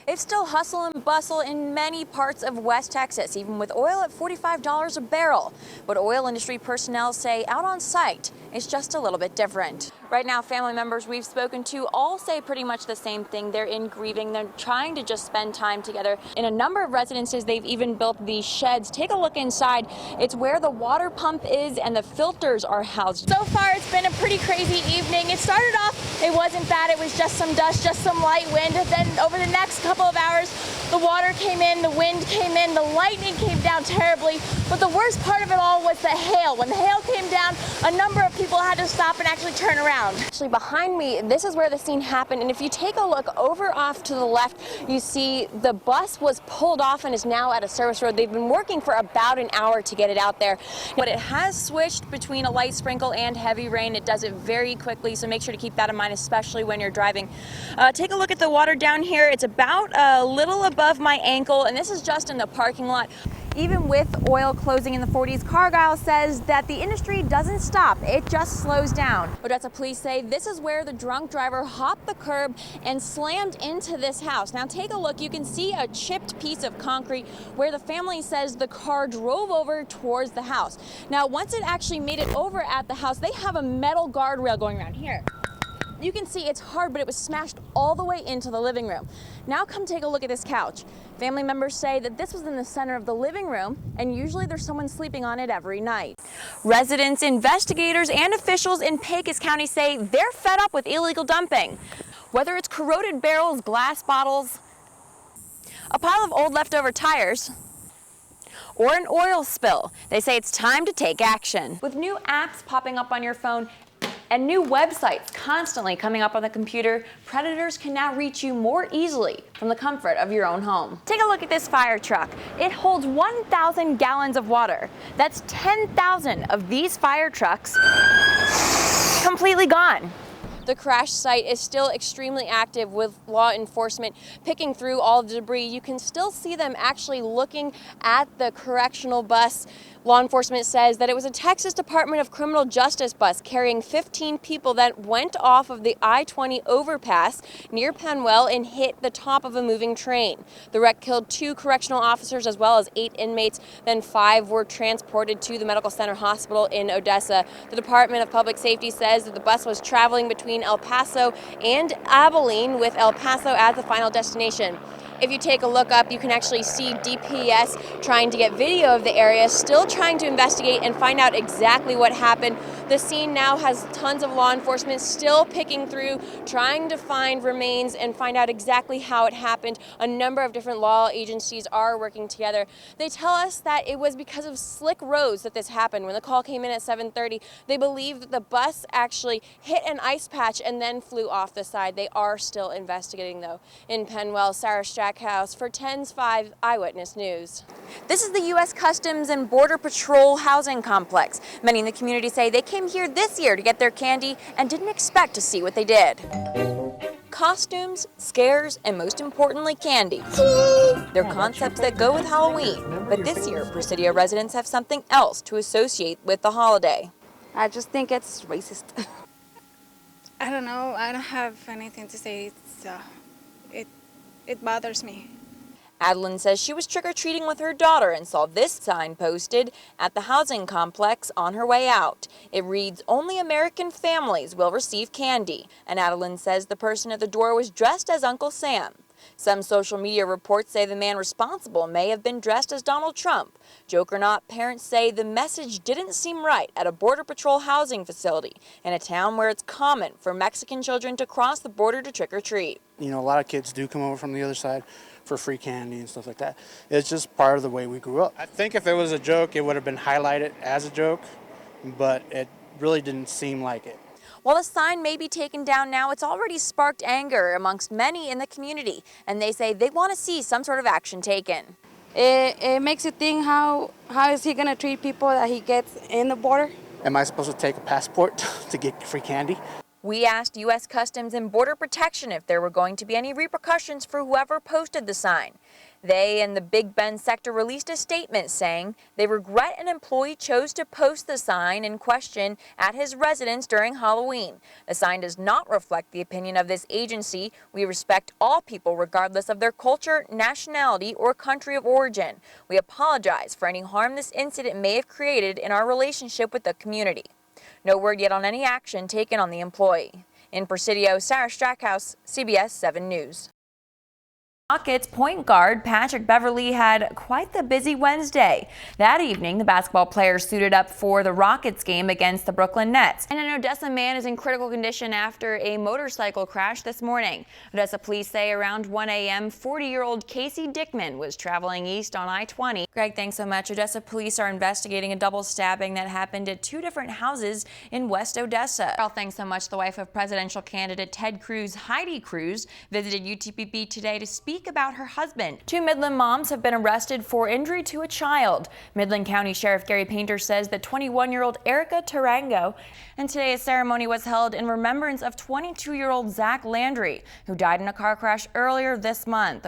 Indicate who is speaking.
Speaker 1: It's still hustle and bustle in many parts of West Texas, even with oil at $45 a barrel. But oil industry personnel say out on site, it's just a little bit different. Right now, family members we've spoken to all say pretty much the same thing. They're in grieving. They're trying to just spend time together. In a number of residences, they've even built these sheds. Take a look inside. It's where the water pump is and the filters are housed. So far, it's been a pretty crazy evening. It started off, it wasn't bad. It was just some dust, just some light wind. Then over the next couple of hours, the water came in, the wind came in, the lightning came down terribly. But the worst part of it all was the hail. When the hail came down, a number of people had to stop and actually turn around. Actually, behind me, this is where the scene happened. And if you take a look over off to the left, you see the bus was pulled off and is now at a service road. They've been working for about an hour to get it out there. But it has switched between a light sprinkle and heavy rain. It does it very quickly, so make sure to keep that in mind, especially when you're driving. Take a look at the water down here. It's about a little above my ankle, and this is just in the parking lot. Even with oil closing in the 40s, Cargyle says that the industry doesn't stop, it just slows down. Odessa police say this is where the drunk driver hopped the curb and slammed into this house. Now take a look, you can see a chipped piece of concrete where the family says the car drove over towards the house. Now once it actually made it over at the house, they have a metal guardrail going around here. You can see it's hard, but it was smashed all the way into the living room. Now come take a look at this couch. Family members say that this was in the center of the living room, and usually there's someone sleeping on it every night. Residents, investigators, and officials in Pecos County say they're fed up with illegal dumping. Whether it's corroded barrels, glass bottles, a pile of old leftover tires, or an oil spill, they say it's time to take action. With new apps popping up on your phone, and new websites constantly coming up on the computer, predators can now reach you more easily from the comfort of your own home. Take a look at this fire truck. It holds 1,000 gallons of water. That's 10,000 of these fire trucks completely gone. The crash site is still extremely active with law enforcement picking through all the debris. You can still see them actually looking at the correctional bus. Law enforcement says that it was a Texas Department of Criminal Justice bus carrying 15 people that went off of the I-20 overpass near Penwell and hit the top of a moving train. The wreck killed 2 correctional officers as well as 8 inmates. Then 5 were transported to the Medical Center Hospital in Odessa. The Department of Public Safety says that the bus was traveling between El Paso and Abilene, with El Paso as the final destination. If you take a look up, you can actually see DPS trying to get video of the area, still trying to investigate and find out exactly what happened. The scene now has tons of law enforcement still picking through, trying to find remains and find out exactly how it happened. A number of different law agencies are working together. They tell us that it was because of slick roads that this happened. When the call came in at 7:30, they believe that the bus actually hit an ice patch and then flew off the side. They are still investigating, though. In Penwell, Sarah Strackhouse for 10's 5 Eyewitness News. This is the U.S. Customs and Border Patrol housing complex. Many in the community say they came here this year to get their candy and didn't expect to see what they did. Costumes, scares, and most importantly, candy. They're concepts that go with Halloween, but this year, Presidio residents have something else to associate with the holiday.
Speaker 2: I just think it's racist.
Speaker 3: I don't know. I don't have anything to say. It bothers me.
Speaker 1: Adeline says she was trick-or-treating with her daughter and saw this sign posted at the housing complex on her way out. It reads, "Only American families will receive candy." And Adeline says the person at the door was dressed as Uncle Sam. Some social media reports say the man responsible may have been dressed as Donald Trump. Joke or not, parents say the message didn't seem right at a Border Patrol housing facility in a town where it's common for Mexican children to cross the border to trick-or-treat.
Speaker 4: You know, a lot of kids do come over from the other side for free candy and stuff like that. It's just part of the way we grew up. I think if it was a joke, it would have been highlighted as a joke, but it really didn't seem like it.
Speaker 1: While the sign may be taken down now, it's already sparked anger amongst many in the community, and they say they want to see some sort of action taken.
Speaker 2: It makes you think how is he going to treat people that he gets in the border?
Speaker 4: Am I supposed to take a passport to get free candy?
Speaker 1: We asked U.S. Customs and Border Protection if there were going to be any repercussions for whoever posted the sign. They and the Big Bend sector released a statement saying they regret an employee chose to post the sign in question at his residence during Halloween. The sign does not reflect the opinion of this agency. We respect all people regardless of their culture, nationality, or country of origin. We apologize for any harm this incident may have created in our relationship with the community. No word yet on any action taken on the employee. In Presidio, Sarah Strackhouse, CBS 7 News. Rockets point guard Patrick Beverly had quite the busy Wednesday. That evening, the basketball players suited up for the Rockets game against the Brooklyn Nets. And an Odessa man is in critical condition after a motorcycle crash this morning. Odessa police say around 1 a.m., 40-year-old Casey Dickman was traveling east on I-20. Greg, thanks so much. Odessa police are investigating a double stabbing that happened at two different houses in West Odessa. Well, thanks so much. The wife of presidential candidate Ted Cruz, Heidi Cruz, visited UTPB today to speak about her husband. Two Midland moms have been arrested for injury to a child. Midland County Sheriff Gary Painter says that 21-year-old Erica Tarango. And today a ceremony was held in remembrance of 22-year-old Zach Landry, who died in a car crash earlier this month.